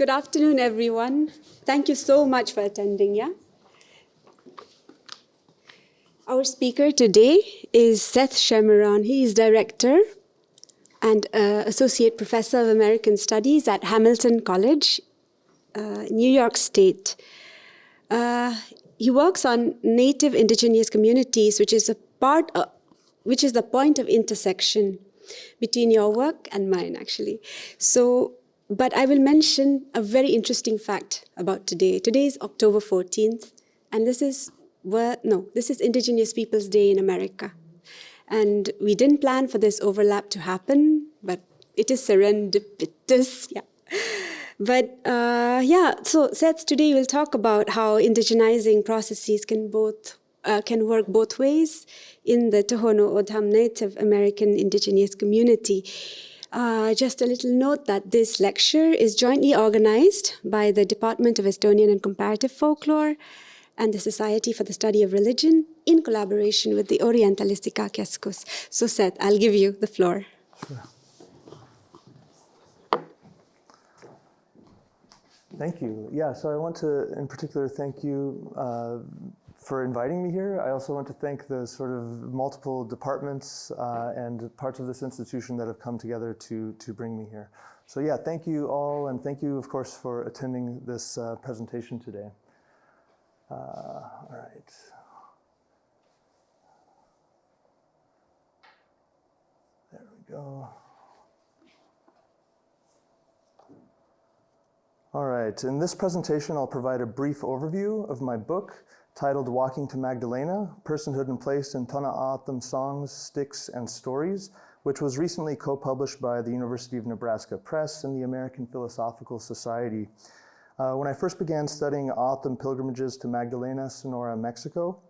Good afternoon, everyone. Thank you so much for attending, yeah? Our speaker today is Seth Schermerhorn. He is director and associate professor of American Studies at Hamilton College, New York State. He works on Native Indigenous communities, which is the point of intersection between your work and mine, actually. But I will mention a very interesting fact about today. Today is October 14th, and this is Indigenous Peoples Day in America. And we didn't plan for this overlap to happen, but it is serendipitous, yeah. But so Seth, today we'll talk about how indigenizing processes can work both ways in the Tohono O'odham Native American Indigenous community. Just a little note that this lecture is jointly organized by the Department of Estonian and Comparative Folklore and the Society for the Study of Religion in collaboration with the Orientalistika Keskus. So Seth, I'll give you the floor. Sure. Thank you. Yeah, so I want to, in particular, thank you for inviting me here. I also want to thank the sort of multiple departments and parts of this institution that have come together to bring me here. So yeah, thank you all, and thank you, of course, for attending this presentation today. All right. There we go. All right, in this presentation, I'll provide a brief overview of my book titled Walking to Magdalena, Personhood and Place in Tohono O'odham Songs, Sticks, and Stories, which was recently co-published by the University of Nebraska Press and the American Philosophical Society. When I first began studying O'odham pilgrimages to Magdalena, Sonora, Mexico,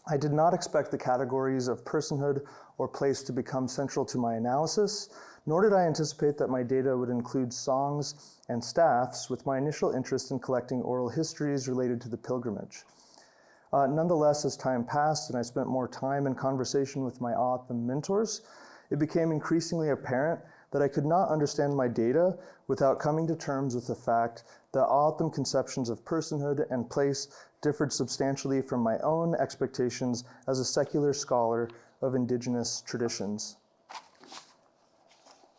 I did not expect the categories of personhood or place to become central to my analysis, nor did I anticipate that my data would include songs and staffs, with my initial interest in collecting oral histories related to the pilgrimage. Nonetheless, as time passed and I spent more time in conversation with my O'odham mentors, it became increasingly apparent that I could not understand my data without coming to terms with the fact that O'odham conceptions of personhood and place differed substantially from my own expectations as a secular scholar of indigenous traditions.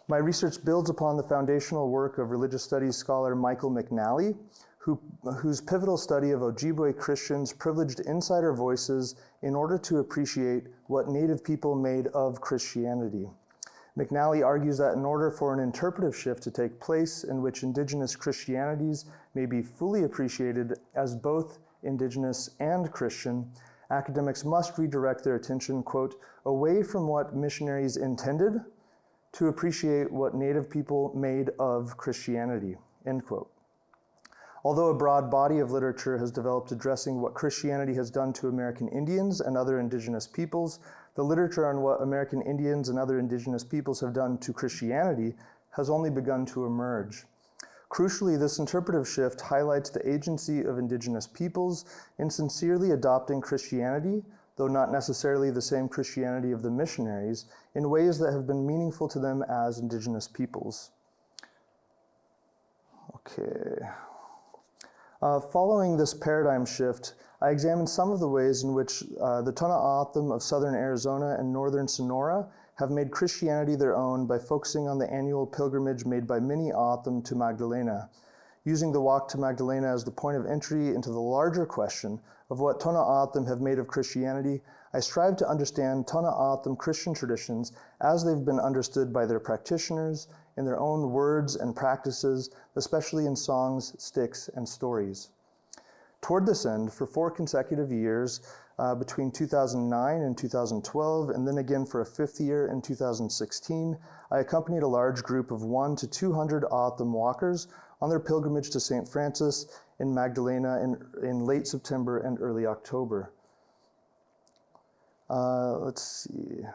My research builds upon the foundational work of religious studies scholar Michael McNally, whose pivotal study of Ojibwe Christians privileged insider voices in order to appreciate what Native people made of Christianity. McNally argues that in order for an interpretive shift to take place in which indigenous Christianities may be fully appreciated as both indigenous and Christian, academics must redirect their attention, quote, away from what missionaries intended to appreciate what Native people made of Christianity, end quote. Although a broad body of literature has developed addressing what Christianity has done to American Indians and other indigenous peoples, the literature on what American Indians and other indigenous peoples have done to Christianity has only begun to emerge. Crucially, this interpretive shift highlights the agency of indigenous peoples in sincerely adopting Christianity, though not necessarily the same Christianity of the missionaries, in ways that have been meaningful to them as indigenous peoples. Okay. Following this paradigm shift, I examined some of the ways in which the Tohono O'odham of southern Arizona and northern Sonora have made Christianity their own by focusing on the annual pilgrimage made by many O'odham to Magdalena. Using the walk to Magdalena as the point of entry into the larger question of what Tohono O'odham have made of Christianity, I strive to understand Tohono O'odham Christian traditions as they've been understood by their practitioners in their own words and practices, especially in songs, sticks, and stories. Toward this end, for 4 consecutive years, between 2009 and 2012, and then again for a 5th year in 2016, I accompanied a large group of 100 to 200 O'odham walkers on their pilgrimage to St. Francis in Magdalena in late September and early October. Let's see.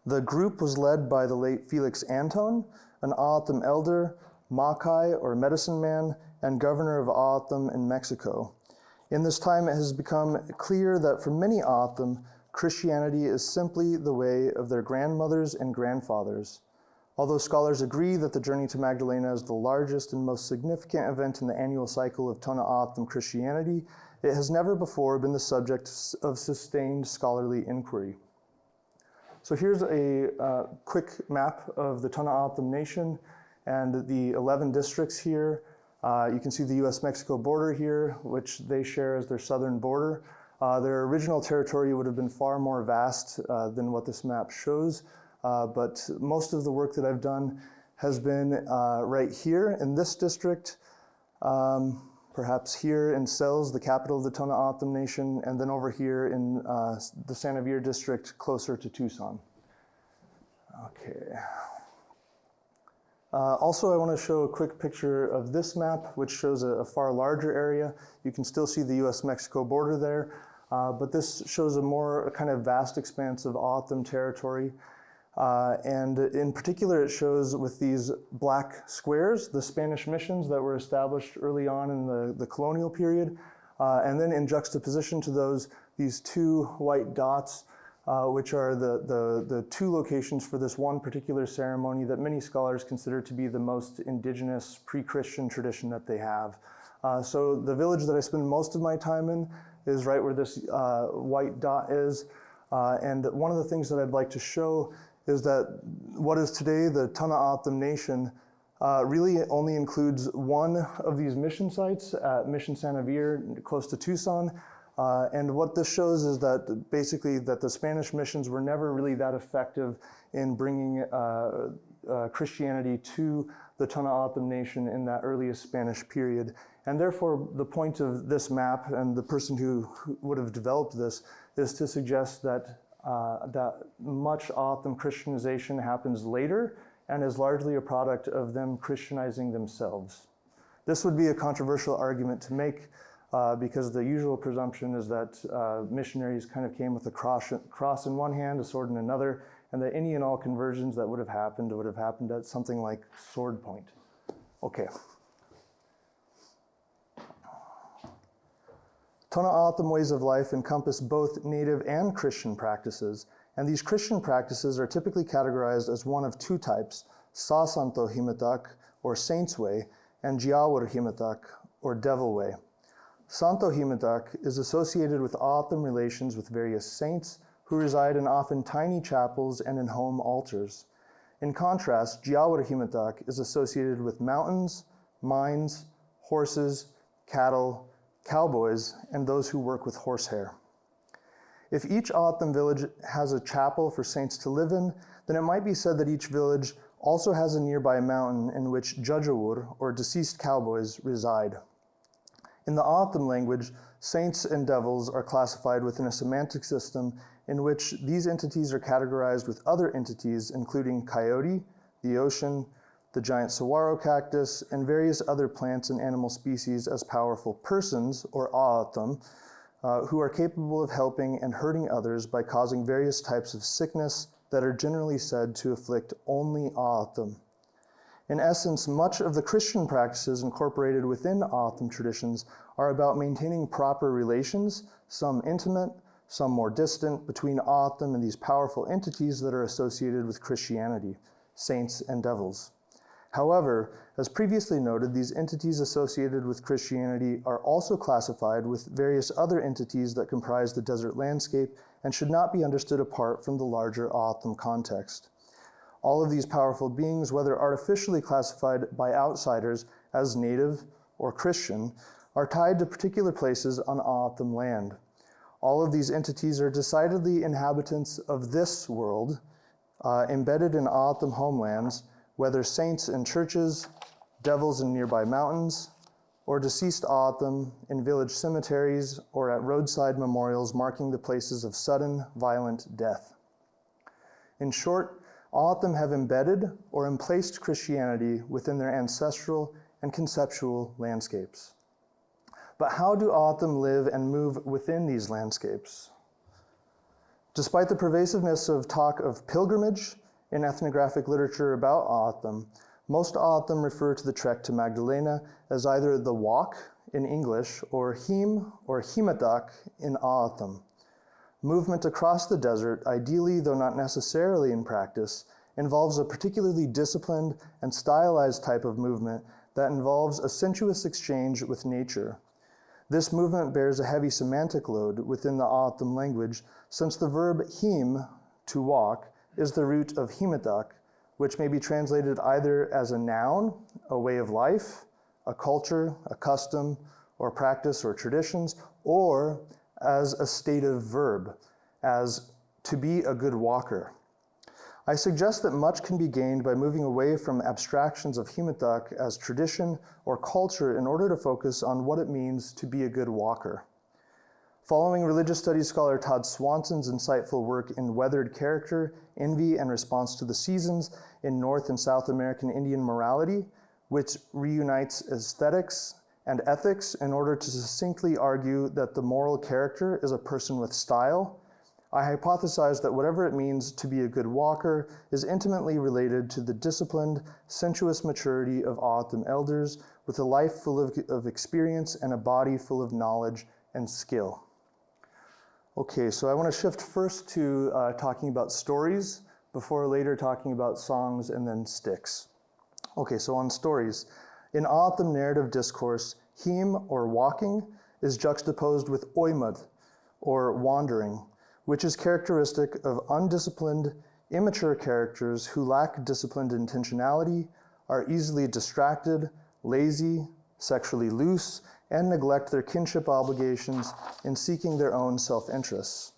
The group was led by the late Felix Anton, an O'odham elder, Makai, or medicine man, and governor of O'odham in Mexico. In this time, it has become clear that for many O'odham, Christianity is simply the way of their grandmothers and grandfathers. Although scholars agree that the journey to Magdalena is the largest and most significant event in the annual cycle of Tohono O'odham Christianity, it has never before been the subject of sustained scholarly inquiry. So here's a quick map of the Tohono O'odham Nation and the 11 districts here. You can see the US-Mexico border here, which they share as their southern border. Their original territory would have been far more vast than what this map shows. But most of the work that I've done has been right here in this district, perhaps here in Celles, the capital of the Tohono O'odham Nation, and then over here in the San Javier district closer to Tucson. Okay. Also, I want to show a quick picture of this map, which shows a far larger area. You can still see the US-Mexico border there, but this shows a more kind of vast expanse of O'odham territory. And in particular, it shows with these black squares, the Spanish missions that were established early on in the colonial period. And then in juxtaposition to those, these two white dots, which are the two locations for this one particular ceremony that many scholars consider to be the most indigenous pre-Christian tradition that they have. So the village that I spend most of my time in is right where this white dot is. And one of the things that I'd like to show is that what is today the Tohono O'odham Nation really only includes one of these mission sites at Mission San Javier, close to Tucson. And what this shows is that basically that the Spanish missions were never really that effective in bringing Christianity to the Tohono O'odham Nation in that earliest Spanish period. And therefore, the point of this map and the person who would have developed this is to suggest that that much O'odham Christianization happens later and is largely a product of them Christianizing themselves. This would be a controversial argument to make because the usual presumption is that missionaries kind of came with a cross in one hand, a sword in another, and that any and all conversions that would have happened at something like sword point. Okay. Tohono O'odham ways of life encompass both native and Christian practices, and these Christian practices are typically categorized as one of two types, Sa Santo Himitak, or Saint's Way, and Jiawar Himitak, or Devil Way. Santo Himitak is associated with O'odham relations with various saints who reside in often tiny chapels and in home altars. In contrast, Jiawar Himitak is associated with mountains, mines, horses, cattle, cowboys, and those who work with horsehair. If each O'odham village has a chapel for saints to live in, then it might be said that each village also has a nearby mountain in which Jajawur, or deceased cowboys, reside. In the O'odham language, saints and devils are classified within a semantic system in which these entities are categorized with other entities, including coyote, the ocean, the giant saguaro cactus, and various other plants and animal species as powerful persons, or O'odham, who are capable of helping and hurting others by causing various types of sickness that are generally said to afflict only O'odham. In essence, much of the Christian practices incorporated within O'odham traditions are about maintaining proper relations, some intimate, some more distant, between O'odham and these powerful entities that are associated with Christianity, saints and devils. However, as previously noted, these entities associated with Christianity are also classified with various other entities that comprise the desert landscape and should not be understood apart from the larger O'odham context. All of these powerful beings, whether artificially classified by outsiders as native or Christian, are tied to particular places on O'odham land. All of these entities are decidedly inhabitants of this world, embedded in O'odham homelands, whether saints in churches, devils in nearby mountains, or deceased O'odham in village cemeteries or at roadside memorials marking the places of sudden, violent death. In short, O'odham have embedded or emplaced Christianity within their ancestral and conceptual landscapes. But how do O'odham live and move within these landscapes? Despite the pervasiveness of talk of pilgrimage in ethnographic literature about O'odham, most O'odham refer to the trek to Magdalena as either the walk in English or him or himatak in O'odham. Movement across the desert, ideally though not necessarily in practice, involves a particularly disciplined and stylized type of movement that involves a sensuous exchange with nature. This movement bears a heavy semantic load within the O'odham language, since the verb him, to walk, is the root of himetak, which may be translated either as a noun, a way of life, a culture, a custom, or practice or traditions, or as a stative verb, as to be a good walker. I suggest that much can be gained by moving away from abstractions of himetak as tradition or culture in order to focus on what it means to be a good walker. Following religious studies scholar Todd Swanson's insightful work in Weathered Character, Envy and Response to the Seasons in North and South American Indian Morality, which reunites aesthetics and ethics in order to succinctly argue that the moral character is a person with style, I hypothesize that whatever it means to be a good walker is intimately related to the disciplined, sensuous maturity of O'odham elders with a life full of experience and a body full of knowledge and skill. Okay, so I want to shift first to talking about stories before later talking about songs and then sticks. Okay, so on stories. In O'odham narrative discourse, him, or walking, is juxtaposed with oimad, or wandering, which is characteristic of undisciplined, immature characters who lack disciplined intentionality, are easily distracted, lazy, sexually loose, and neglect their kinship obligations in seeking their own self-interests.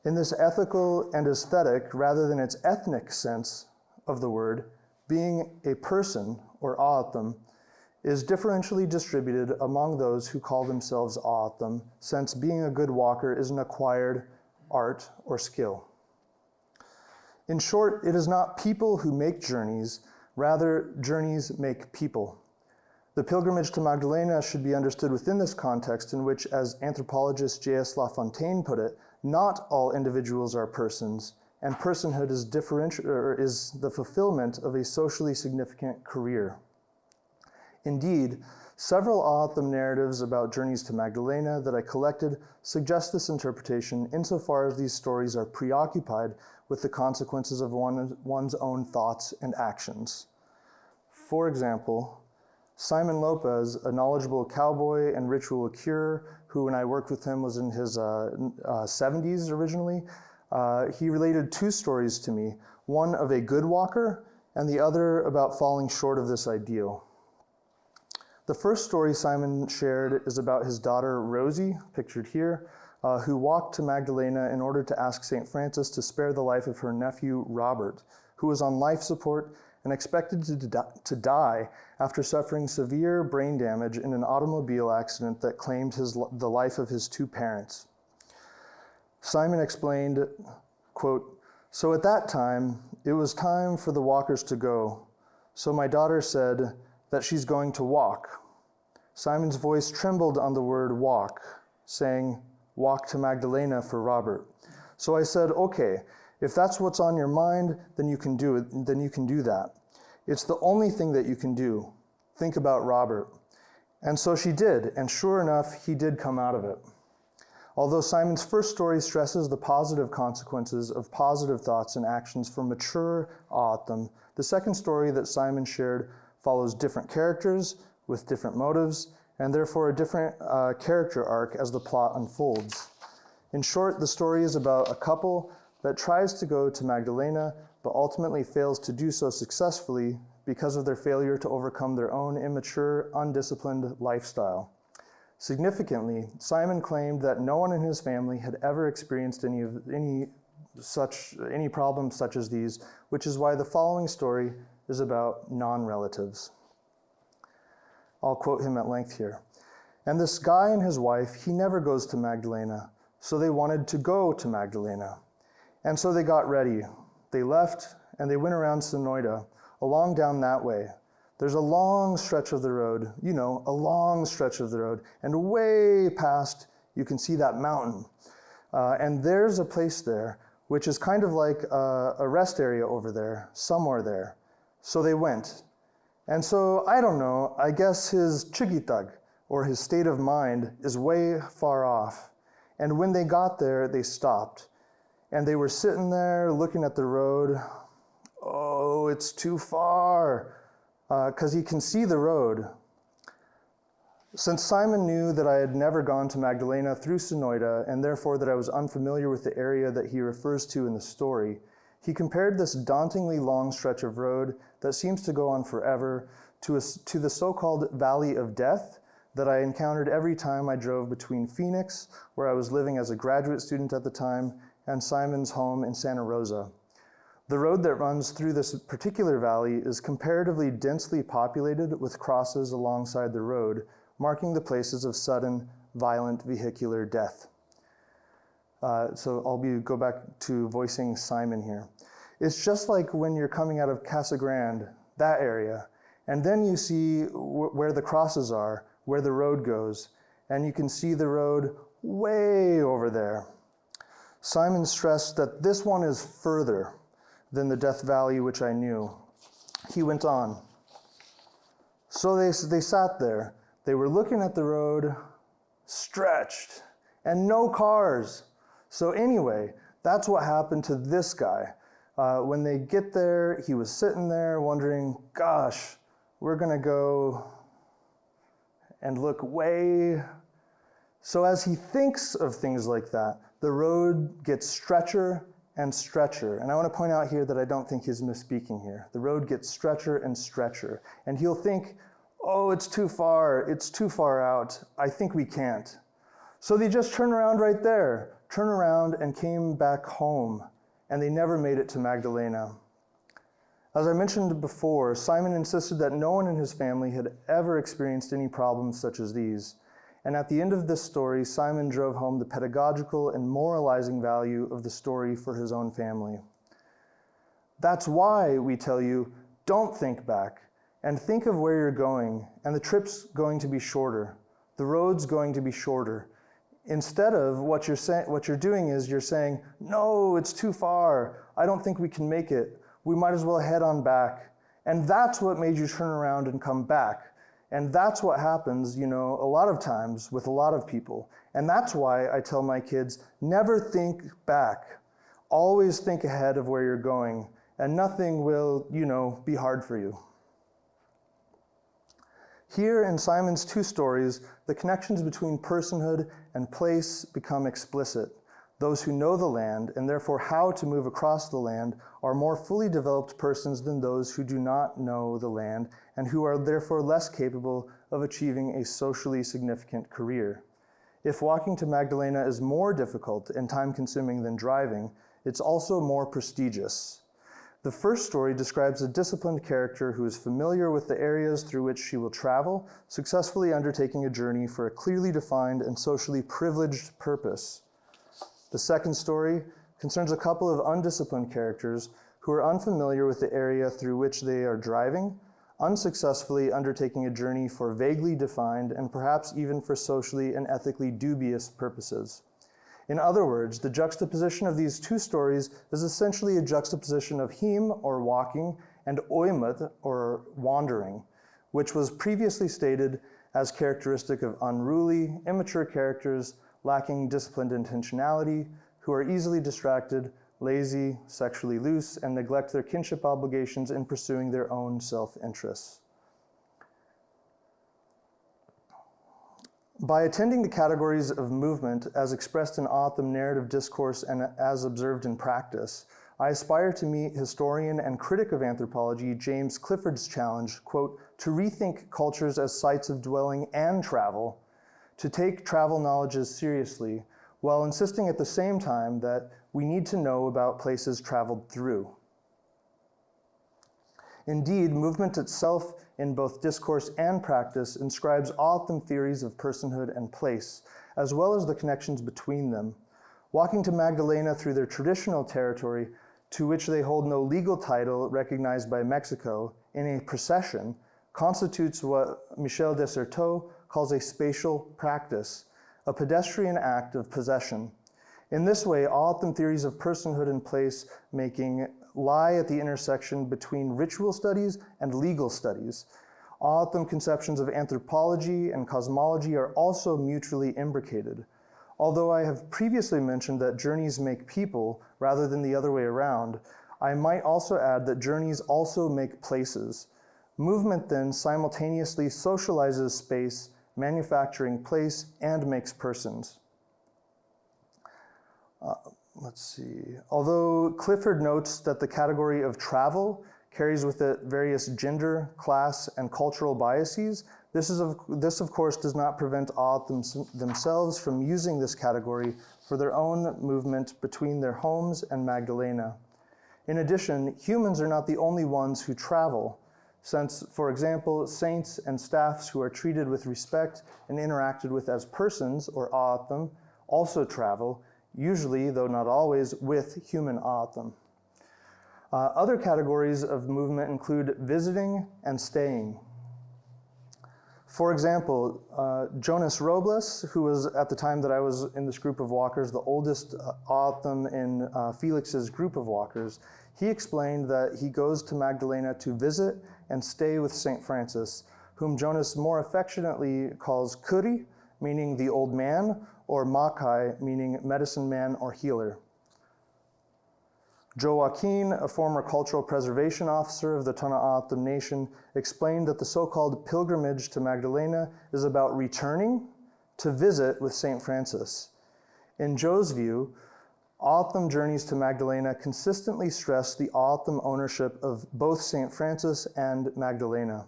In this ethical and aesthetic, rather than its ethnic sense of the word, being a person, or O'odham, is differentially distributed among those who call themselves O'odham, since being a good walker is an acquired art or skill. In short, it is not people who make journeys, rather journeys make people. The pilgrimage to Magdalena should be understood within this context in which, as anthropologist J.S. LaFontaine put it, not all individuals are persons, and personhood is the fulfillment of a socially significant career. Indeed, several O'odham narratives about journeys to Magdalena that I collected suggest this interpretation insofar as these stories are preoccupied with the consequences of one's own thoughts and actions. For example, Simon Lopez, a knowledgeable cowboy and ritual curer, who when I worked with him was in his 70s originally, he related two stories to me, one of a good walker and the other about falling short of this ideal. The first story Simon shared is about his daughter Rosie, pictured here, who walked to Magdalena in order to ask St. Francis to spare the life of her nephew Robert, who was on life support and expected to die after suffering severe brain damage in an automobile accident that claimed the life of his two parents. Simon explained, quote, "So at that time, it was time for the walkers to go. So my daughter said that she's going to walk." Simon's voice trembled on the word walk, saying, "Walk to Magdalena for Robert." So I said, "Okay, if that's what's on your mind, then you can do it. Then you can do that. It's the only thing that you can do. Think about Robert." And so she did, and sure enough, he did come out of it. Although Simon's first story stresses the positive consequences of positive thoughts and actions for mature O'odham, the second story that Simon shared follows different characters with different motives, and therefore a different character arc as the plot unfolds. In short, the story is about a couple that tries to go to Magdalena, but ultimately fails to do so successfully because of their failure to overcome their own immature, undisciplined lifestyle. Significantly, Simon claimed that no one in his family had ever experienced any problems such as these, which is why the following story is about non-relatives. I'll quote him at length here. "And this guy and his wife, he never goes to Magdalena, so they wanted to go to Magdalena. And so they got ready. They left, and they went around Sonora, along down that way. There's a long stretch of the road, a long stretch of the road, and way past, you can see that mountain. And there's a place there, which is kind of like a rest area over there, somewhere there. So they went. And so, I don't know, I guess his chigitag, or his state of mind, is way far off. And when they got there, they stopped. And they were sitting there looking at the road. no, it's too far, because he can see the road. Since Simon knew that I had never gone to Magdalena through Sonora, and therefore that I was unfamiliar with the area that he refers to in the story, he compared this dauntingly long stretch of road that seems to go on forever to the so-called Valley of Death that I encountered every time I drove between Phoenix, where I was living as a graduate student at the time, and Simon's home in Santa Rosa. The road that runs through this particular valley is comparatively densely populated with crosses alongside the road, marking the places of sudden, violent vehicular death. So I'll go back to voicing Simon here. It's just like when you're coming out of Casa Grande, that area, and then you see where the crosses are, where the road goes, and you can see the road way over there. Simon stressed that this one is further than the Death Valley which I knew. He went on. So they sat there. They were looking at the road, stretched, and no cars. So anyway, that's what happened to this guy. When they get there, he was sitting there wondering, gosh, we're gonna go and look way. So as he thinks of things like that, the road gets stretcher and stretcher. And I want to point out here that I don't think he's misspeaking here. The road gets stretcher and stretcher. And he'll think, oh, it's too far out, I think we can't. So they just turn around right there, turn around and came back home, and they never made it to Magdalena. As I mentioned before, Simon insisted that no one in his family had ever experienced any problems such as these. And at the end of this story, Simon drove home the pedagogical and moralizing value of the story for his own family. That's why we tell you, don't think back, and think of where you're going, and the trip's going to be shorter. The road's going to be shorter. Instead of what you're doing is you're saying, no, it's too far. I don't think we can make it. We might as well head on back. And that's what made you turn around and come back. And that's what happens, a lot of times with a lot of people. And that's why I tell my kids, never think back. Always think ahead of where you're going, and nothing will, be hard for you. Here in Simon's two stories, the connections between personhood and place become explicit. Those who know the land, and therefore how to move across the land, are more fully developed persons than those who do not know the land, and who are therefore less capable of achieving a socially significant career. If walking to Magdalena is more difficult and time-consuming than driving, it's also more prestigious. The first story describes a disciplined character who is familiar with the areas through which she will travel, successfully undertaking a journey for a clearly defined and socially privileged purpose. The second story concerns a couple of undisciplined characters who are unfamiliar with the area through which they are driving, unsuccessfully undertaking a journey for vaguely defined and perhaps even for socially and ethically dubious purposes. In other words, the juxtaposition of these two stories is essentially a juxtaposition of him, or walking, and oimet, or wandering, which was previously stated as characteristic of unruly, immature characters lacking disciplined intentionality, who are easily distracted, lazy, sexually loose, and neglect their kinship obligations in pursuing their own self-interests. By attending the categories of movement as expressed in O'odham narrative discourse and as observed in practice, I aspire to meet historian and critic of anthropology James Clifford's challenge, quote, to rethink cultures as sites of dwelling and travel, to take travel knowledges seriously, while insisting at the same time that we need to know about places traveled through. Indeed, movement itself in both discourse and practice inscribes O'odham theories of personhood and place, as well as the connections between them. Walking to Magdalena through their traditional territory, to which they hold no legal title recognized by Mexico, in a procession, constitutes what Michel Desserteau calls a spatial practice, a pedestrian act of possession. In this way, O'odham theories of personhood and place making lie at the intersection between ritual studies and legal studies. O'odham conceptions of anthropology and cosmology are also mutually imbricated. Although I have previously mentioned that journeys make people rather than the other way around, I might also add that journeys also make places. Movement then simultaneously socializes space, manufacturing place, and makes persons. Let's see. Although Clifford notes that the category of travel carries with it various gender, class, and cultural biases, this of course does not prevent O'odham themselves from using this category for their own movement between their homes and Magdalena. In addition, humans are not the only ones who travel, since, for example, saints and staffs who are treated with respect and interacted with as persons, or O'odham, also travel, usually, though not always, with human O'odham. Other categories of movement include visiting and staying. For example, Jonas Robles, who was at the time that I was in this group of walkers, the oldest O'odham in Felix's group of walkers, he explained that he goes to Magdalena to visit and stay with St. Francis, whom Jonas more affectionately calls Kuri, meaning the old man, or Makai, meaning medicine man or healer. Joaquin, a former cultural preservation officer of the Tohono O'odham Nation, explained that the so-called pilgrimage to Magdalena is about returning to visit with St. Francis. In Joe's view, O'odham journeys to Magdalena consistently stress the O'odham ownership of both St. Francis and Magdalena.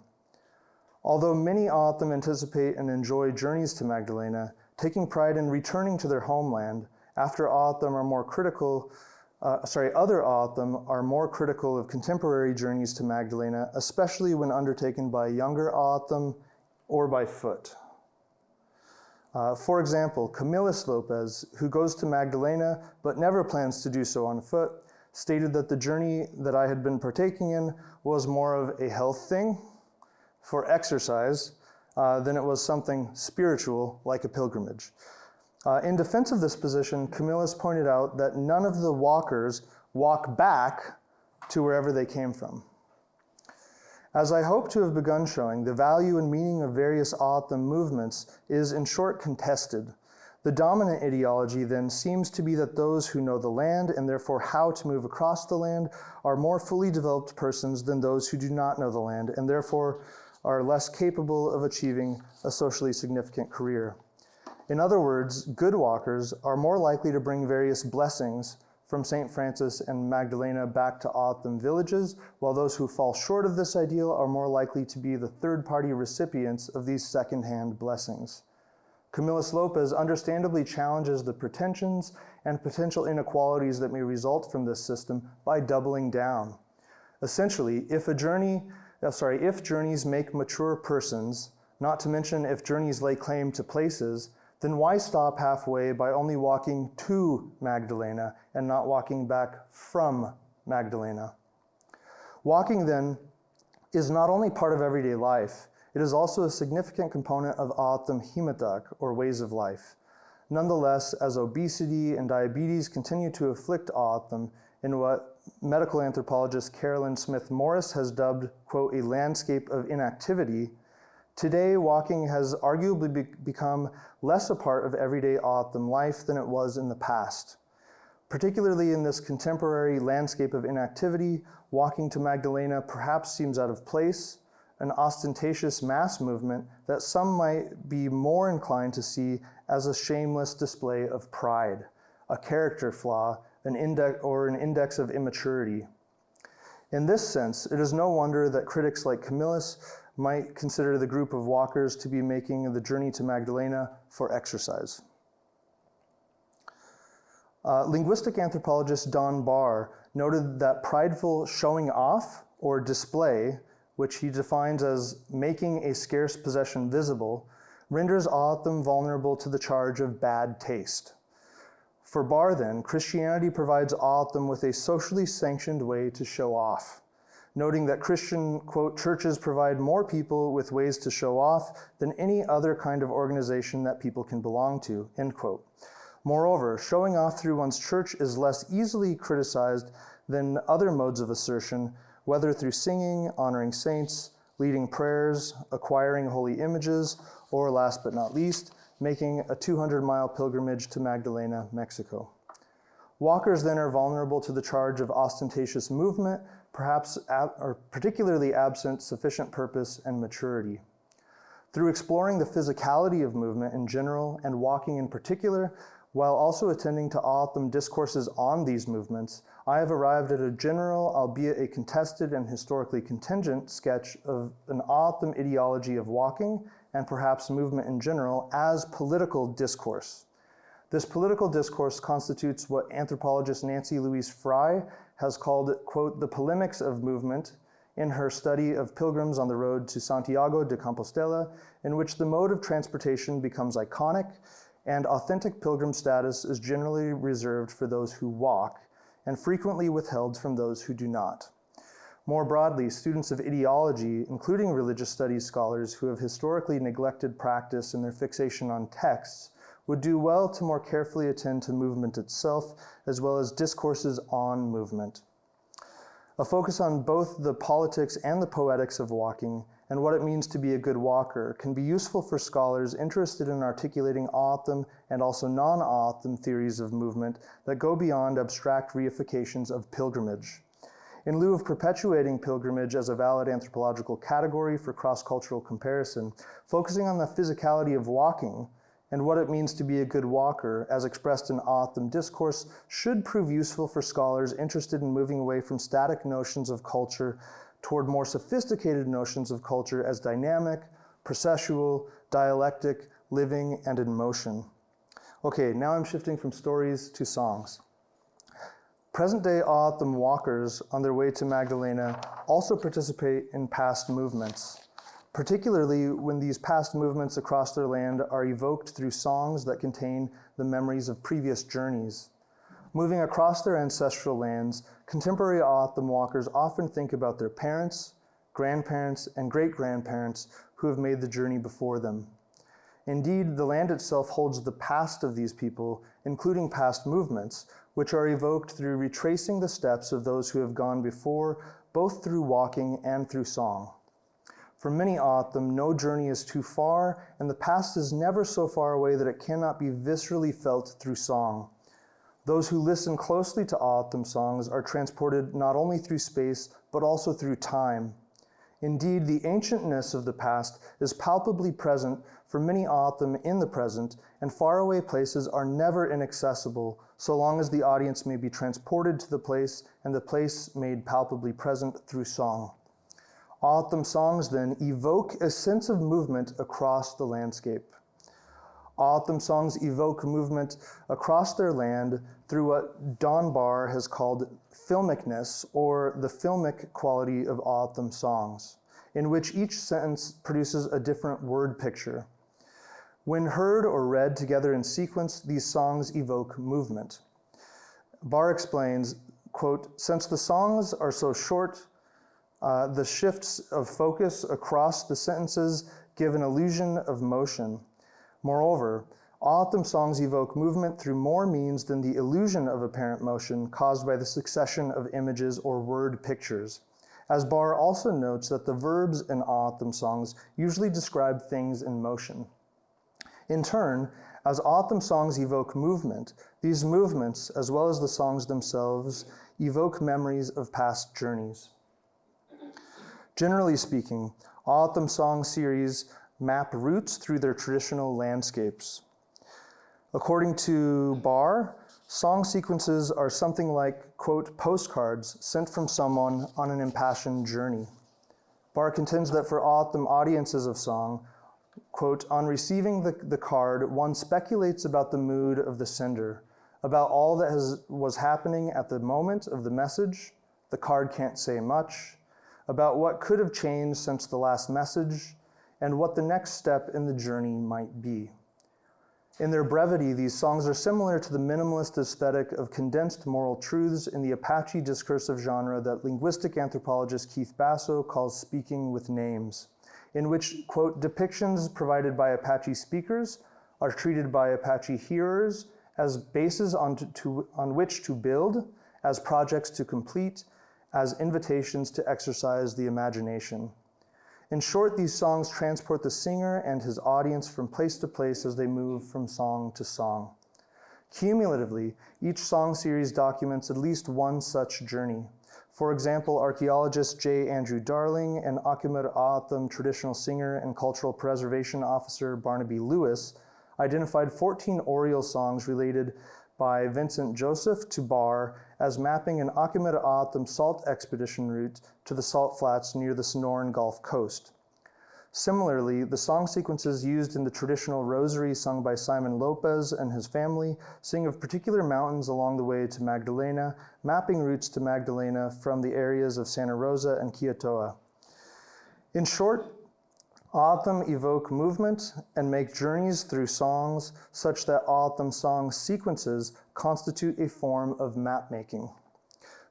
Although many O'odham anticipate and enjoy journeys to Magdalena, taking pride in returning to their homeland, after O'odham are more critical other O'odham are more critical of contemporary journeys to Magdalena, especially when undertaken by younger O'odham or by foot. For example, Camillus Lopez, who goes to Magdalena but never plans to do so on foot, stated that the journey that I had been partaking in was more of a health thing for exercise than it was something spiritual like a pilgrimage. In defense of this position, Camillus pointed out that none of the walkers walk back to wherever they came from. As I hope to have begun showing, the value and meaning of various O'odham movements is in short contested. The dominant ideology then seems to be that those who know the land and therefore how to move across the land are more fully developed persons than those who do not know the land and therefore are less capable of achieving a socially significant career. In other words, good walkers are more likely to bring various blessings from St. Francis and Magdalena back to O'odham villages, while those who fall short of this ideal are more likely to be the third-party recipients of these second-hand blessings. Camillus Lopez understandably challenges the pretensions and potential inequalities that may result from this system by doubling down. Essentially, if journeys make mature persons, not to mention if journeys lay claim to places, then why stop halfway by only walking to Magdalena and not walking back from Magdalena? Walking, then, is not only part of everyday life, it is also a significant component of O'odham himitak, or ways of life. Nonetheless, as obesity and diabetes continue to afflict O'odham in what medical anthropologist Carolyn Smith Morris has dubbed, quote, a landscape of inactivity, today, walking has arguably become less a part of everyday O'odham life than it was in the past. Particularly in this contemporary landscape of inactivity, walking to Magdalena perhaps seems out of place, an ostentatious mass movement that some might be more inclined to see as a shameless display of pride, a character flaw, an index of immaturity. In this sense, it is no wonder that critics like Camillus might consider the group of walkers to be making the journey to Magdalena for exercise. Linguistic anthropologist Don Barr noted that prideful showing off or display, which he defines as making a scarce possession visible, renders O'odham vulnerable to the charge of bad taste. For Barr, then, Christianity provides O'odham with a socially sanctioned way to show off, noting that Christian, quote, churches provide more people with ways to show off than any other kind of organization that people can belong to, end quote. Moreover, showing off through one's church is less easily criticized than other modes of assertion, whether through singing, honoring saints, leading prayers, acquiring holy images, or last but not least, making a 200-mile pilgrimage to Magdalena, Mexico. Walkers then are vulnerable to the charge of ostentatious movement, perhaps or particularly absent sufficient purpose and maturity. Through exploring the physicality of movement in general and walking in particular, while also attending to O'odham discourses on these movements, I have arrived at a general, albeit a contested and historically contingent, sketch of an O'odham ideology of walking and perhaps movement in general as political discourse. This political discourse constitutes what anthropologist Nancy Louise Fry has called, quote, the polemics of movement in her study of pilgrims on the road to Santiago de Compostela, in which the mode of transportation becomes iconic and authentic pilgrim status is generally reserved for those who walk and frequently withheld from those who do not. More broadly, students of ideology, including religious studies scholars who have historically neglected practice in their fixation on texts, would do well to more carefully attend to movement itself, as well as discourses on movement. A focus on both the politics and the poetics of walking and what it means to be a good walker can be useful for scholars interested in articulating O'odham and also non-O'odham theories of movement that go beyond abstract reifications of pilgrimage. In lieu of perpetuating pilgrimage as a valid anthropological category for cross-cultural comparison, focusing on the physicality of walking and what it means to be a good walker, as expressed in O'odham discourse, should prove useful for scholars interested in moving away from static notions of culture toward more sophisticated notions of culture as dynamic, processual, dialectic, living, and in motion. Okay, now I'm shifting from stories to songs. Present-day O'odham walkers on their way to Magdalena also participate in past movements, particularly when these past movements across their land are evoked through songs that contain the memories of previous journeys. Moving across their ancestral lands, contemporary O'odham walkers often think about their parents, grandparents, and great-grandparents who have made the journey before them. Indeed, the land itself holds the past of these people, including past movements, which are evoked through retracing the steps of those who have gone before, both through walking and through song. For many O'odham, no journey is too far, and the past is never so far away that it cannot be viscerally felt through song. Those who listen closely to O'odham songs are transported not only through space, but also through time. Indeed, the ancientness of the past is palpably present for many O'odham in the present, and faraway places are never inaccessible, so long as the audience may be transported to the place and the place made palpably present through song. O'odham songs then evoke a sense of movement across the landscape. O'odham songs evoke movement across their land through what Don Barr has called filmicness, or the filmic quality of O'odham songs, in which each sentence produces a different word picture. When heard or read together in sequence, these songs evoke movement. Barr explains, quote, since the songs are so short, the shifts of focus across the sentences give an illusion of motion. Moreover, O'odham songs evoke movement through more means than the illusion of apparent motion caused by the succession of images or word pictures. As Barr also notes that the verbs in O'odham songs usually describe things in motion. In turn, as O'odham songs evoke movement, these movements, as well as the songs themselves, evoke memories of past journeys. Generally speaking, O'odham song series map routes through their traditional landscapes. According to Barr, song sequences are something like, quote, postcards sent from someone on an impassioned journey. Barr contends that for O'odham audiences of song, quote, on receiving the card, one speculates about the mood of the sender, about all that was happening at the moment of the message. The card can't say much, about what could have changed since the last message, and what the next step in the journey might be. In their brevity, these songs are similar to the minimalist aesthetic of condensed moral truths in the Apache discursive genre that linguistic anthropologist Keith Basso calls speaking with names, in which, quote, depictions provided by Apache speakers are treated by Apache hearers as bases on which to build, as projects to complete, as invitations to exercise the imagination. In short, these songs transport the singer and his audience from place to place as they move from song to song. Cumulatively, each song series documents at least one such journey. For example, archaeologist J. Andrew Darling and Tohono O'odham traditional singer and cultural preservation officer Barnaby Lewis identified 14 Oriole songs related by Vincent Joseph to Barr as mapping an Tohono O'odham salt expedition route to the salt flats near the Sonoran Gulf Coast. Similarly, the song sequences used in the traditional rosary sung by Simon Lopez and his family sing of particular mountains along the way to Magdalena, mapping routes to Magdalena from the areas of Santa Rosa and Kiatoa. In short, O'odham evoke movement and make journeys through songs such that O'odham song sequences constitute a form of map-making.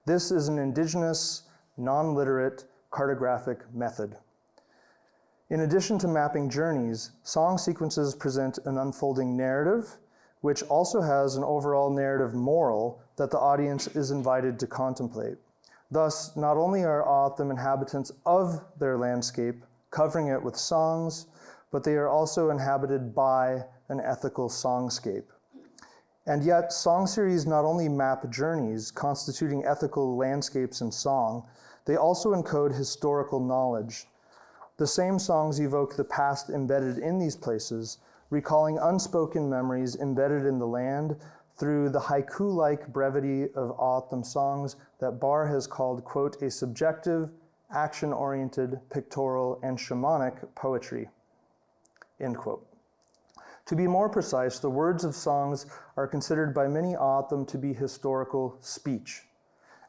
This is an indigenous, non-literate, cartographic method. In addition to mapping journeys, song sequences present an unfolding narrative, which also has an overall narrative moral that the audience is invited to contemplate. Thus, not only are O'odham inhabitants of their landscape, covering it with songs, but they are also inhabited by an ethical songscape. And yet, song series not only map journeys constituting ethical landscapes in song, they also encode historical knowledge. The same songs evoke the past embedded in these places, recalling unspoken memories embedded in the land through the haiku-like brevity of O'odham songs that Barr has called, quote, a subjective, action-oriented, pictorial, and shamanic poetry, end quote. To be more precise, the words of songs are considered by many O'odham to be historical speech.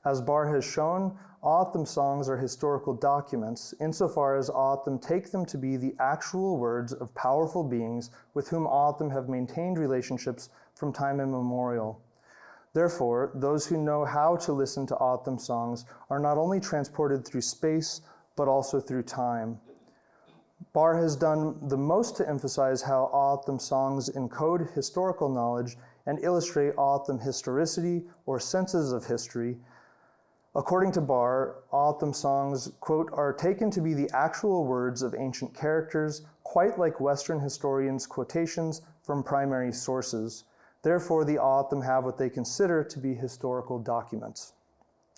As Barr has shown, O'odham songs are historical documents insofar as O'odham take them to be the actual words of powerful beings with whom O'odham have maintained relationships from time immemorial. Therefore, those who know how to listen to O'odham songs are not only transported through space, but also through time. Barr has done the most to emphasize how O'odham songs encode historical knowledge and illustrate O'odham historicity or senses of history. According to Barr, O'odham songs, quote, are taken to be the actual words of ancient characters, quite like Western historians' quotations from primary sources. Therefore, the O'odham have what they consider to be historical documents,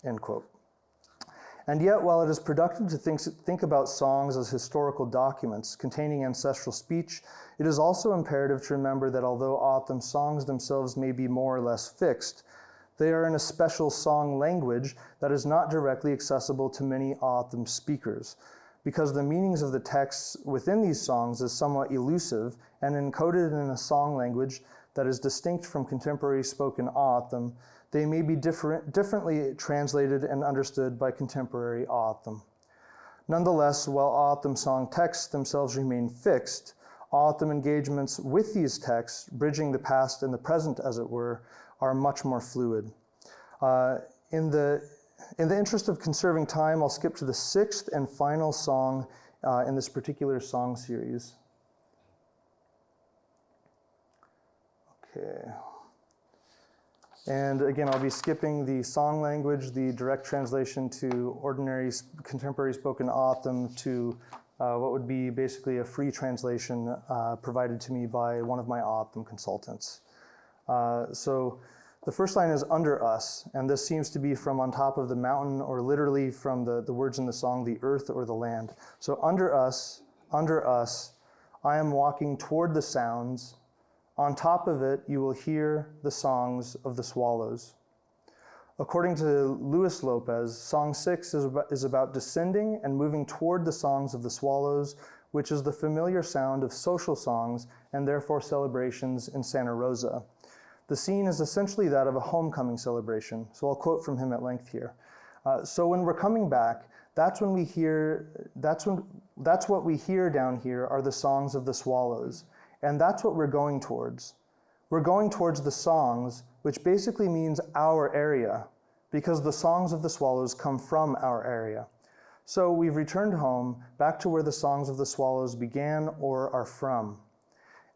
end quote. And yet, while it is productive to think about songs as historical documents containing ancestral speech, it is also imperative to remember that although O'odham songs themselves may be more or less fixed, they are in a special song language that is not directly accessible to many O'odham speakers, because the meanings of the texts within these songs is somewhat elusive and encoded in a song language that is distinct from contemporary spoken O'odham. They may be differently translated and understood by contemporary O'odham. Nonetheless, while O'odham song texts themselves remain fixed, O'odham engagements with these texts, bridging the past and the present, as it were, are much more fluid. In the interest of conserving time, I'll skip to the sixth and final song in this particular song series. Okay. And again, I'll be skipping the song language, the direct translation to ordinary contemporary spoken O'odham to what would be basically a free translation provided to me by one of my O'odham consultants. So the first line is under us, and this seems to be from on top of the mountain, or literally from the words in the song, the earth or the land. So under us, I am walking toward the sounds. On top of it, you will hear the songs of the swallows. According to Luis Lopez, Song 6 is about descending and moving toward the songs of the swallows, which is the familiar sound of social songs and therefore celebrations in Santa Rosa. The scene is essentially that of a homecoming celebration, so I'll quote from him at length here. So when we're coming back, that's what we hear down here are the songs of the swallows. And that's what we're going towards. We're going towards the songs, which basically means our area, because the songs of the swallows come from our area. So we've returned home, back to where the songs of the swallows began or are from.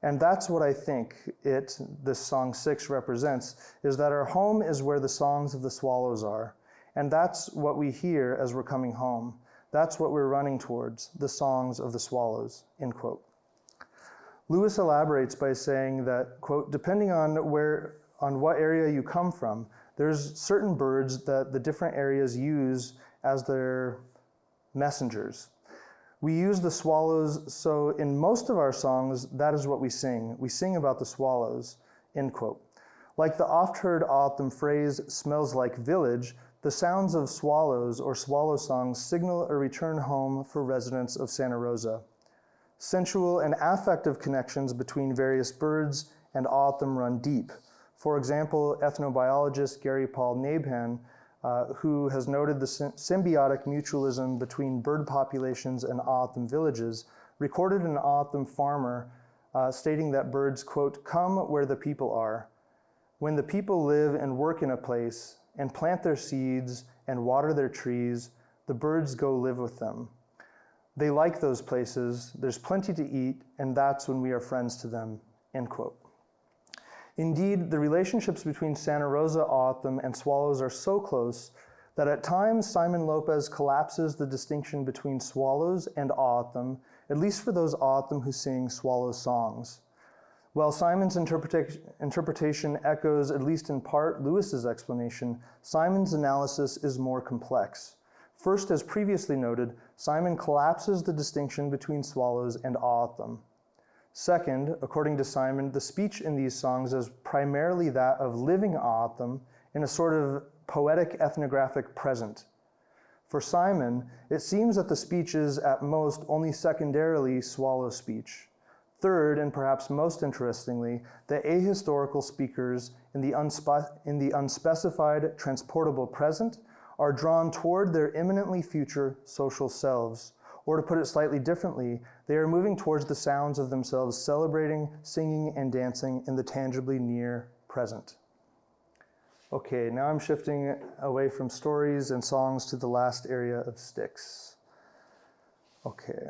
And that's what I think this Song 6 represents, is that our home is where the songs of the swallows are. And that's what we hear as we're coming home. That's what we're running towards, the songs of the swallows, end quote. Lewis elaborates by saying that, quote, depending on on what area you come from. There's certain birds that the different areas use as their messengers. We use the swallows, so in most of our songs, that is what we sing. We sing about the swallows, end quote. Like the oft-heard O'odham phrase, smells like village, the sounds of swallows or swallow songs signal a return home for residents of Santa Rosa. Sensual and affective connections between various birds and O'odham run deep. For example, ethnobiologist Gary Paul Nabhan, who has noted the symbiotic mutualism between bird populations and O'odham villages, recorded an O'odham farmer stating that birds, quote, come where the people are. When the people live and work in a place and plant their seeds and water their trees, the birds go live with them. They like those places, there's plenty to eat, and that's when we are friends to them, end quote. Indeed, the relationships between Santa Rosa O'odham and swallows are so close that at times Simon Lopez collapses the distinction between swallows and O'odham, at least for those O'odham who sing swallow songs. While Simon's interpretation echoes, at least in part, Lewis's explanation, Simon's analysis is more complex. First, as previously noted, Simon collapses the distinction between swallows and O'odham. Second, according to Simon, the speech in these songs is primarily that of living O'odham in a sort of poetic ethnographic present. For Simon, it seems that the speech is, at most, only secondarily swallow speech. Third, and perhaps most interestingly, the ahistorical speakers in the unspecified transportable present are drawn toward their imminently future social selves. Or to put it slightly differently, they are moving towards the sounds of themselves celebrating, singing, and dancing in the tangibly near present. Okay, now I'm shifting away from stories and songs to the last area of sticks. Okay.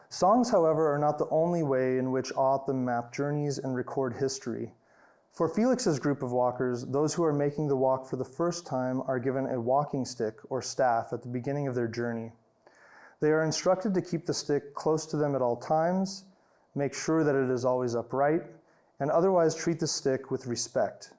Songs, however, are not the only way in which O'odham map journeys and record history. For Felix's group of walkers, those who are making the walk for the first time are given a walking stick or staff at the beginning of their journey. They are instructed to keep the stick close to them at all times, make sure that it is always upright, and otherwise treat the stick with respect.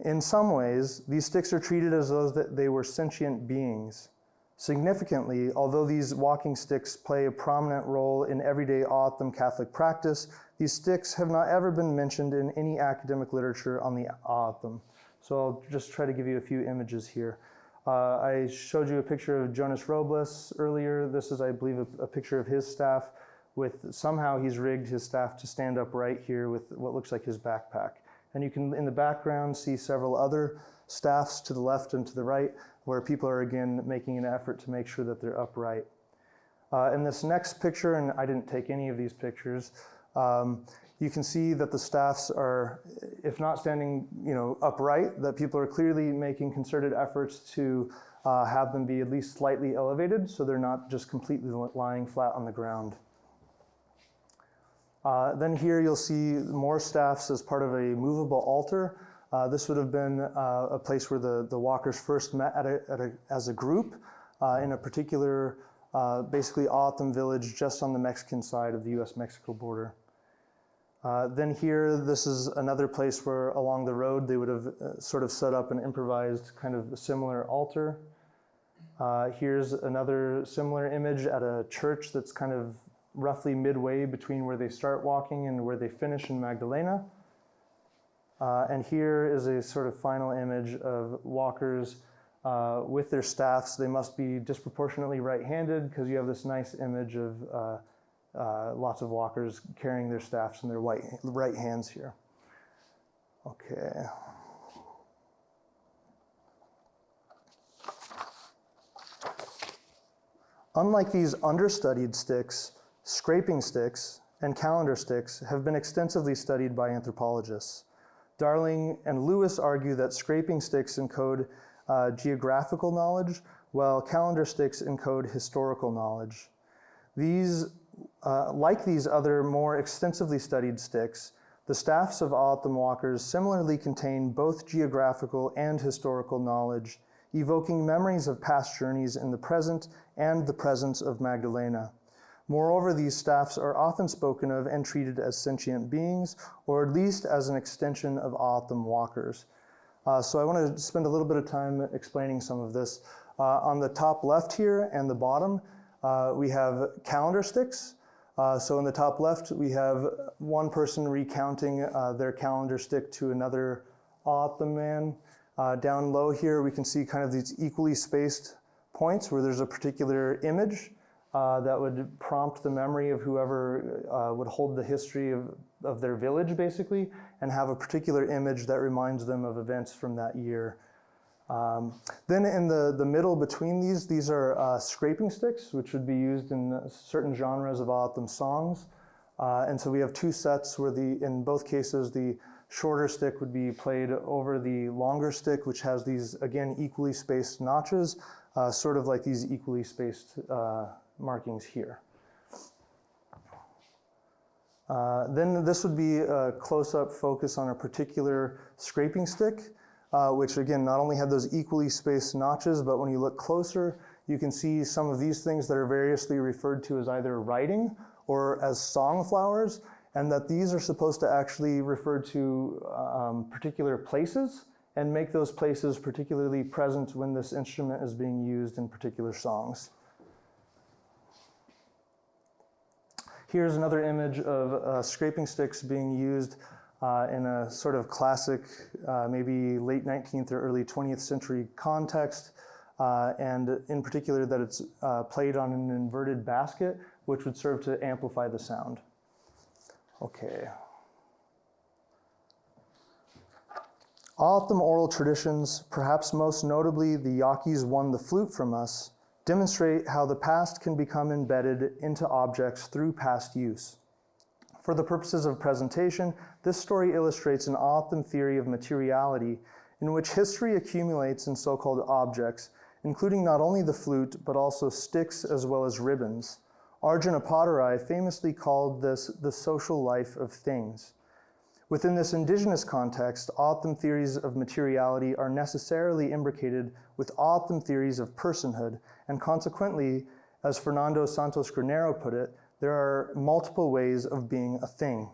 In some ways, these sticks are treated as though they were sentient beings. Significantly, although these walking sticks play a prominent role in everyday O'odham Catholic practice, these sticks have not ever been mentioned in any academic literature on the O'odham. So I'll just try to give you a few images here. I showed you a picture of Jonas Robles earlier. This is, I believe, a picture of his staff with, somehow he's rigged his staff to stand upright here with what looks like his backpack. And you can, in the background, see several other staffs to the left and to the right, where people are again making an effort to make sure that they're upright. In this next picture, and I didn't take any of these pictures, you can see that the staffs are, if not standing, upright, that people are clearly making concerted efforts to have them be at least slightly elevated, so they're not just completely lying flat on the ground. Then here you'll see more staffs as part of a movable altar. This would have been a place where the walkers first met as a group in a particular, basically O'odham village just on the Mexican side of the US-Mexico border. Then here, this is another place where along the road they would have sort of set up an improvised kind of similar altar. Here's another similar image at a church that's kind of roughly midway between where they start walking and where they finish in Magdalena. And here is a sort of final image of walkers with their staffs. They must be disproportionately right-handed because you have this nice image of lots of walkers carrying their staffs in their right hands here. Okay. Unlike these understudied sticks, scraping sticks and calendar sticks have been extensively studied by anthropologists. Darling and Lewis argue that scraping sticks encode geographical knowledge, while calendar sticks encode historical knowledge. Like these other more extensively studied sticks, the staffs of O'odham walkers similarly contain both geographical and historical knowledge, evoking memories of past journeys in the present and the presence of Magdalena. Moreover, these staffs are often spoken of and treated as sentient beings, or at least as an extension of O'odham walkers. So I want to spend a little bit of time explaining some of this. On the top left here and the bottom, we have calendar sticks. So in the top left, we have one person recounting their calendar stick to another O'odham man. Down low here, we can see kind of these equally spaced points where there's a particular image that would prompt the memory of whoever would hold the history of their village, basically, and have a particular image that reminds them of events from that year. Then in the middle between these are scraping sticks, which would be used in certain genres of O'odham songs. And so we have two sets where in both cases, the shorter stick would be played over the longer stick, which has these, again, equally spaced notches, sort of like these equally spaced markings here. Then this would be a close-up focus on a particular scraping stick, which again, not only had those equally spaced notches, but when you look closer, you can see some of these things that are variously referred to as either writing or as song flowers, and that these are supposed to actually refer to particular places and make those places particularly present when this instrument is being used in particular songs. Here's another image of scraping sticks being used in a sort of classic, maybe late 19th or early 20th century context, and in particular that it's played on an inverted basket, which would serve to amplify the sound. Okay. O'odham oral traditions, perhaps most notably the Yaquis won the flute from us, demonstrate how the past can become embedded into objects through past use. For the purposes of presentation, this story illustrates an O'odham theory of materiality in which history accumulates in so-called objects, including not only the flute, but also sticks as well as ribbons. Arjuna Potterai famously called this the social life of things. Within this indigenous context, O'odham theories of materiality are necessarily imbricated with O'odham theories of personhood, and consequently, as Fernando Santos Granero put it, there are multiple ways of being a thing.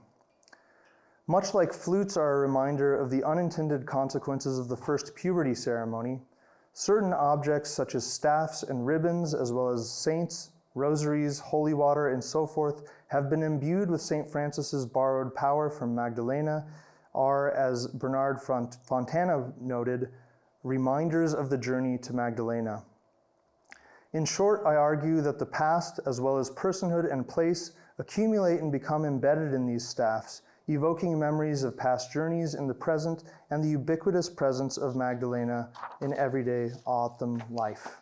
Much like flutes are a reminder of the unintended consequences of the first puberty ceremony, certain objects such as staffs and ribbons, as well as saints, rosaries, holy water, and so forth, have been imbued with St. Francis's borrowed power from Magdalena, are, as Bernard Fontana noted, reminders of the journey to Magdalena. In short, I argue that the past, as well as personhood and place, accumulate and become embedded in these staffs, evoking memories of past journeys in the present and the ubiquitous presence of Magdalena in everyday O'odham life.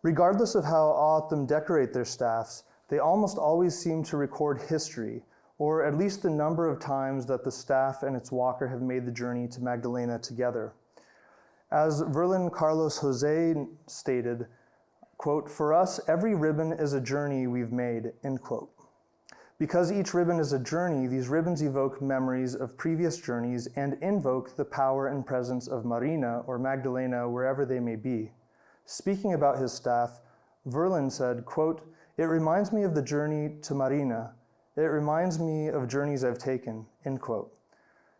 Regardless of how O'odham decorate their staffs, they almost always seem to record history, or at least the number of times that the staff and its walker have made the journey to Magdalena together. As Verlin Carlos Jose stated, quote, "For us, every ribbon is a journey we've made," end quote. Because each ribbon is a journey, these ribbons evoke memories of previous journeys and invoke the power and presence of Marina or Magdalena wherever they may be. Speaking about his staff, Verlin said, quote, "It reminds me of the journey to Marina. It reminds me of journeys I've taken," end quote.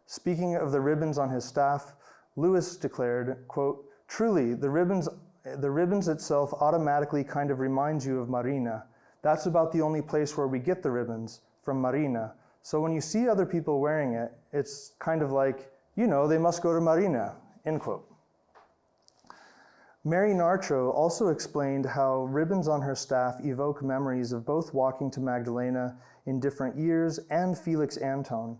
Speaking of the ribbons on his staff, Lewis declared, quote, "Truly, the ribbons itself automatically kind of reminds you of Marina. That's about the only place where we get the ribbons, from Marina. So when you see other people wearing it, it's kind of like, you know, they must go to Marina," end quote. Mary Narcho also explained how ribbons on her staff evoke memories of both walking to Magdalena in different years and Felix Antone.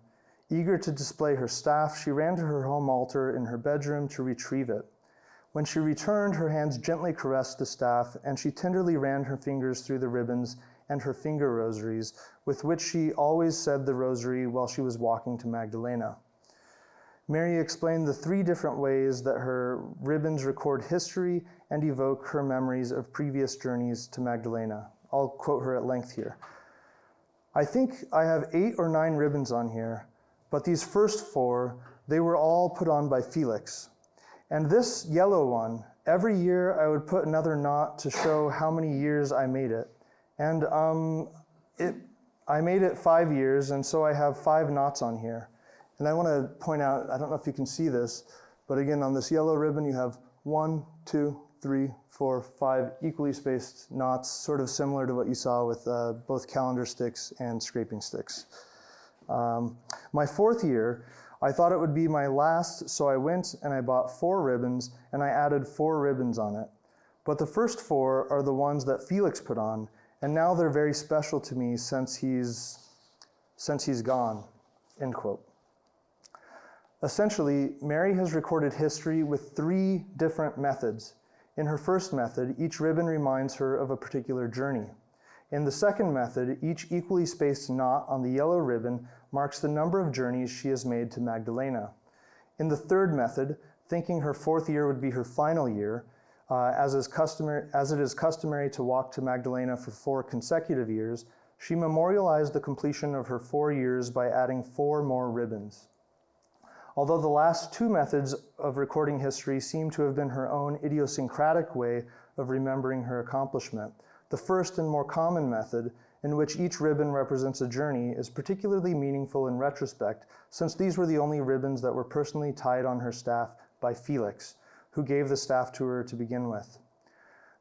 Eager to display her staff, she ran to her home altar in her bedroom to retrieve it. When she returned, her hands gently caressed the staff, and she tenderly ran her fingers through the ribbons and her finger rosaries, with which she always said the rosary while she was walking to Magdalena. Mary explained the three different ways that her ribbons record history and evoke her memories of previous journeys to Magdalena. I'll quote her at length here. "I think I have 8 or 9 ribbons on here, but these first 4, they were all put on by Felix. And this yellow one, every year I would put another knot to show how many years I made it. And I made it 5 years, and so I have 5 knots on here. And I want to point out, I don't know if you can see this, but again, on this yellow ribbon, you have 1, 2, 3, 4, 5 equally spaced knots, sort of similar to what you saw with both calendar sticks and scraping sticks. My 4th year, I thought it would be my last, so I went and I bought 4 ribbons, and I added 4 ribbons on it. But the first 4 are the ones that Felix put on, and now they're very special to me since he's gone, end quote. Essentially, Mary has recorded history with 3 different methods. In her first method, each ribbon reminds her of a particular journey. In the second method, each equally spaced knot on the yellow ribbon marks the number of journeys she has made to Magdalena. In the third method, thinking her 4th year would be her final year, as it is customary to walk to Magdalena for 4 consecutive years, she memorialized the completion of her 4 years by adding 4 more ribbons. Although the last 2 methods of recording history seem to have been her own idiosyncratic way of remembering her accomplishment, the first and more common method, in which each ribbon represents a journey, is particularly meaningful in retrospect, since these were the only ribbons that were personally tied on her staff by Felix, who gave the staff to her to begin with.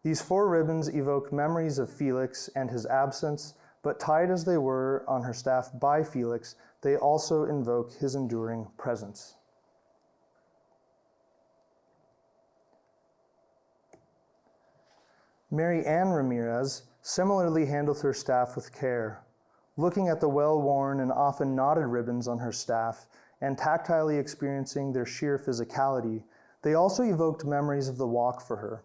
These 4 ribbons evoke memories of Felix and his absence, but tied as they were on her staff by Felix, they also invoke his enduring presence. Mary Ann Ramirez similarly handled her staff with care. Looking at the well-worn and often knotted ribbons on her staff and tactilely experiencing their sheer physicality, they also evoked memories of the walk for her.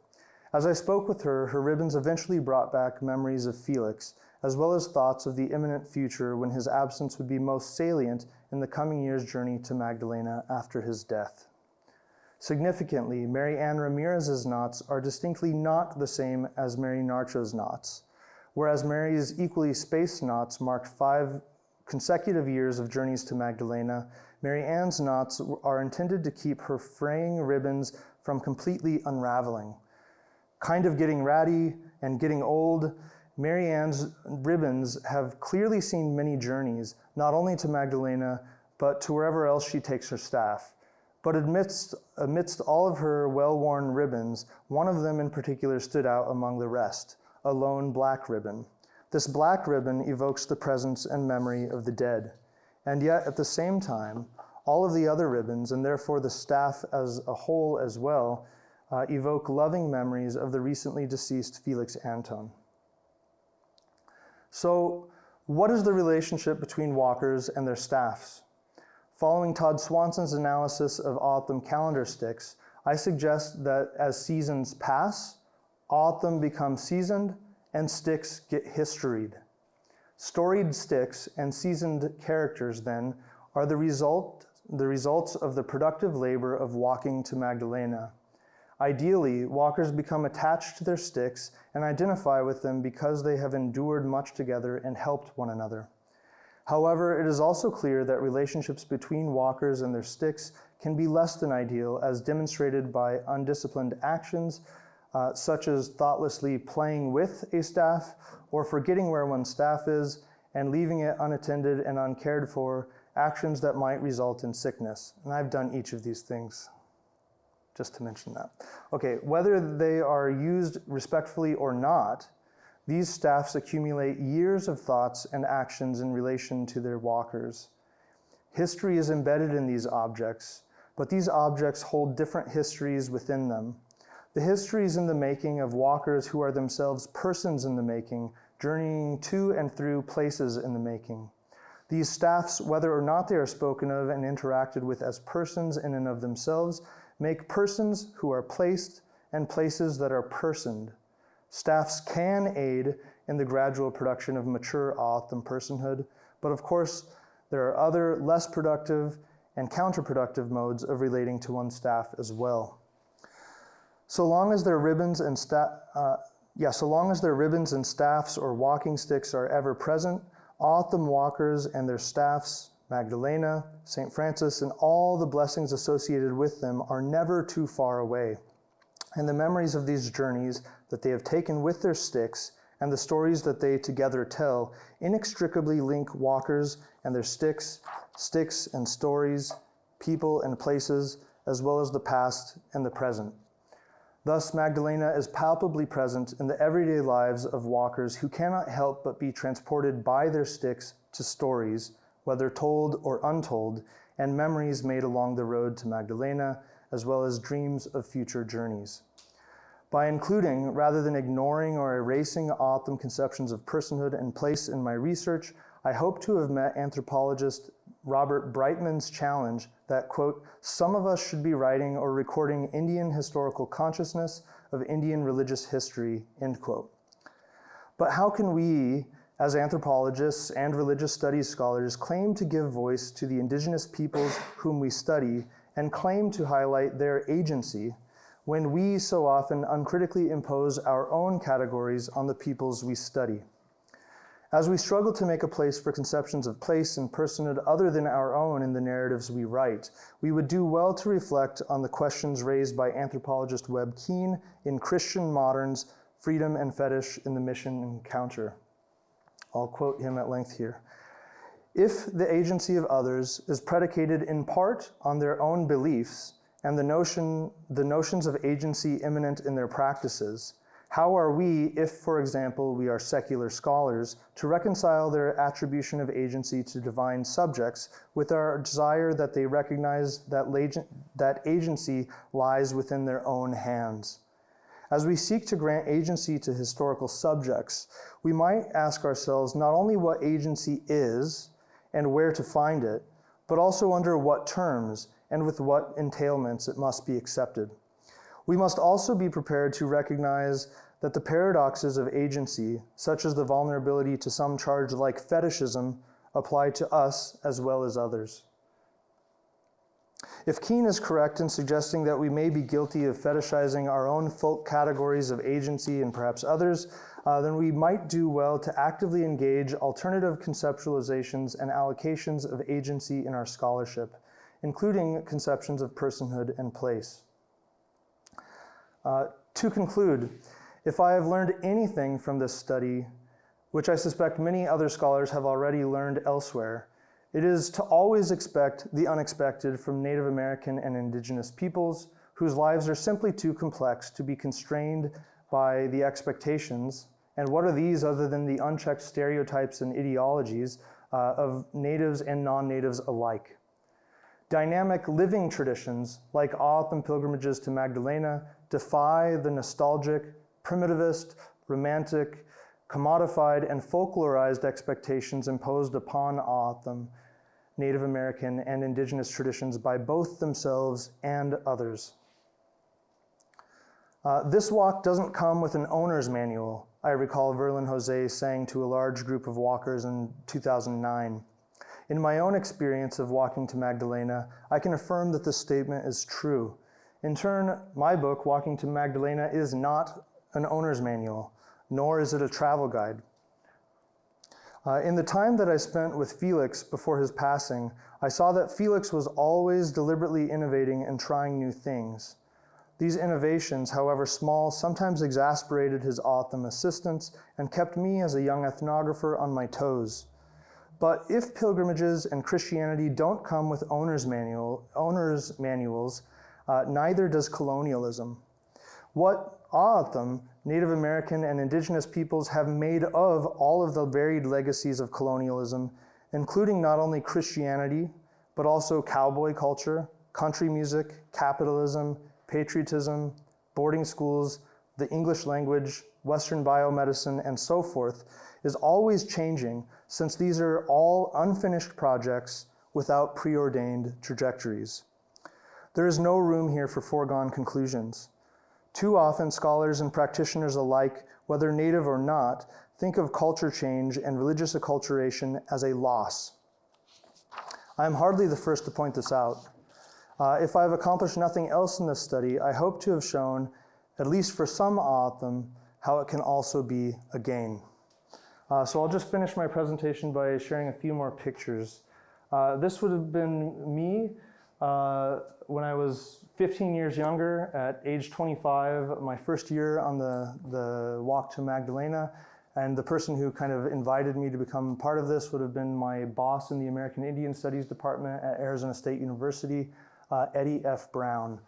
As I spoke with her, her ribbons eventually brought back memories of Felix, as well as thoughts of the imminent future when his absence would be most salient in the coming year's journey to Magdalena after his death. Significantly, Mary Ann Ramirez's knots are distinctly not the same as Mary Narcho's knots. Whereas Mary's equally spaced knots marked 5 consecutive years of journeys to Magdalena, Mary Ann's knots are intended to keep her fraying ribbons from completely unraveling. Kind of getting ratty and getting old, Mary Ann's ribbons have clearly seen many journeys, not only to Magdalena, but to wherever else she takes her staff. But amidst all of her well-worn ribbons, one of them in particular stood out among the rest, a lone black ribbon. This black ribbon evokes the presence and memory of the dead. And yet, at the same time, all of the other ribbons, and therefore the staff as a whole as well, evoke loving memories of the recently deceased Felix Anton. So, what is the relationship between walkers and their staffs? Following Todd Swanson's analysis of O'odham calendar sticks, I suggest that as seasons pass, O'odham becomes seasoned and sticks get historied. Storied sticks and seasoned characters, then, are the results of the productive labor of walking to Magdalena. Ideally, walkers become attached to their sticks and identify with them because they have endured much together and helped one another. However, it is also clear that relationships between walkers and their sticks can be less than ideal, as demonstrated by undisciplined actions, such as thoughtlessly playing with a staff or forgetting where one's staff is and leaving it unattended and uncared for, actions that might result in sickness. And I've done each of these things, just to mention that. Okay, whether they are used respectfully or not, these staffs accumulate years of thoughts and actions in relation to their walkers. History is embedded in these objects, but these objects hold different histories within them. The histories in the making of walkers who are themselves persons in the making, journeying to and through places in the making. These staffs, whether or not they are spoken of and interacted with as persons in and of themselves, make persons who are placed and places that are personed. Staffs can aid in the gradual production of mature O'odham personhood, but of course, there are other less productive and counterproductive modes of relating to one's staff as well. So long as their ribbons and staffs or walking sticks are ever present, O'odham walkers and their staffs, Magdalena, St. Francis, and all the blessings associated with them are never too far away. And the memories of these journeys that they have taken with their sticks and the stories that they together tell inextricably link walkers and their sticks and stories, people and places, as well as the past and the present. Thus, Magdalena is palpably present in the everyday lives of walkers who cannot help but be transported by their sticks to stories, whether told or untold, and memories made along the road to Magdalena, as well as dreams of future journeys. By including, rather than ignoring or erasing O'odham conceptions of personhood and place in my research, I hope to have met anthropologist Robert Brightman's challenge that, quote, some of us should be writing or recording Indian historical consciousness of Indian religious history, end quote. But how can we, as anthropologists and religious studies scholars, claim to give voice to the indigenous peoples whom we study and claim to highlight their agency when we so often uncritically impose our own categories on the peoples we study? As we struggle to make a place for conceptions of place and personhood other than our own in the narratives we write, we would do well to reflect on the questions raised by anthropologist Webb Keane in Christian Moderns, Freedom and Fetish in the Mission Encounter. I'll quote him at length here. If the agency of others is predicated in part on their own beliefs and the notions of agency immanent in their practices, how are we, if, for example, we are secular scholars, to reconcile their attribution of agency to divine subjects with our desire that they recognize that agency lies within their own hands? As we seek to grant agency to historical subjects, we might ask ourselves not only what agency is and where to find it, but also under what terms and with what entailments it must be accepted. We must also be prepared to recognize that the paradoxes of agency, such as the vulnerability to some charge like fetishism, apply to us as well as others. If Keane is correct in suggesting that we may be guilty of fetishizing our own folk categories of agency and perhaps others, then we might do well to actively engage alternative conceptualizations and allocations of agency in our scholarship, including conceptions of personhood and place. To conclude, if I have learned anything from this study, which I suspect many other scholars have already learned elsewhere, it is to always expect the unexpected from Native American and Indigenous peoples whose lives are simply too complex to be constrained by the expectations, and what are these other than the unchecked stereotypes and ideologies of natives and non-natives alike. Dynamic living traditions like O'odham pilgrimages to Magdalena defy the nostalgic, primitivist, romantic, commodified, and folklorized expectations imposed upon O'odham, Native American, and Indigenous traditions by both themselves and others. This walk doesn't come with an owner's manual, I recall Verlin Jose saying to a large group of walkers in 2009. In my own experience of walking to Magdalena, I can affirm that this statement is true. In turn, my book, Walking to Magdalena, is not an owner's manual, nor is it a travel guide. In the time that I spent with Felix before his passing, I saw that Felix was always deliberately innovating and trying new things. These innovations, however small, sometimes exasperated his O'odham assistants and kept me as a young ethnographer on my toes. But if pilgrimages and Christianity don't come with owner's manuals, neither does colonialism. What O'odham, Native American and Indigenous peoples have made of all of the varied legacies of colonialism, including not only Christianity, but also cowboy culture, country music, capitalism, patriotism, boarding schools, the English language, Western biomedicine, and so forth, is always changing, since these are all unfinished projects without preordained trajectories. There is no room here for foregone conclusions. Too often, scholars and practitioners alike, whether native or not, think of culture change and religious acculturation as a loss. I am hardly the first to point this out. If I have accomplished nothing else in this study, I hope to have shown, at least for some O'odham, how it can also be a gain. So I'll just finish my presentation by sharing a few more pictures. This would have been me when I was 15 years younger, at age 25, my first year on the walk to Magdalena. And the person who kind of invited me to become part of this would have been my boss in the American Indian Studies department at Arizona State University, Eddie F. Brown.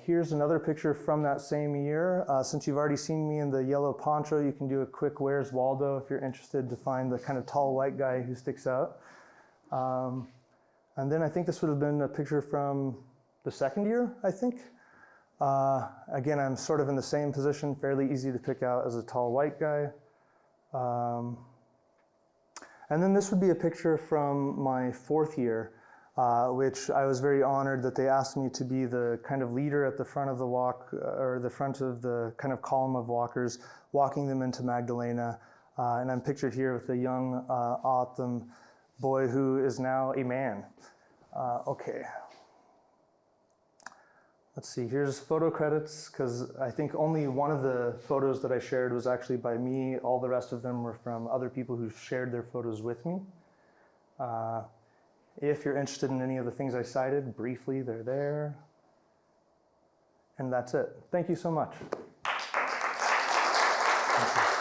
Here's another picture from that same year. Since you've already seen me in the yellow poncho, you can do a quick Where's Waldo if you're interested to find the kind of tall white guy who sticks out. And then I think this would have been a picture from the second year, I think. Again, I'm sort of in the same position, fairly easy to pick out as a tall white guy. And then this would be a picture from my fourth year, which I was very honored that they asked me to be the kind of leader at the front of the walk, or the front of the kind of column of walkers, walking them into Magdalena. And I'm pictured here with a young O'odham boy who is now a man. Okay. Let's see, here's photo credits, because I think only one of the photos that I shared was actually by me. All the rest of them were from other people who shared their photos with me. If you're interested in any of the things I cited, briefly, they're there. And that's it. Thank you so much. Thank you.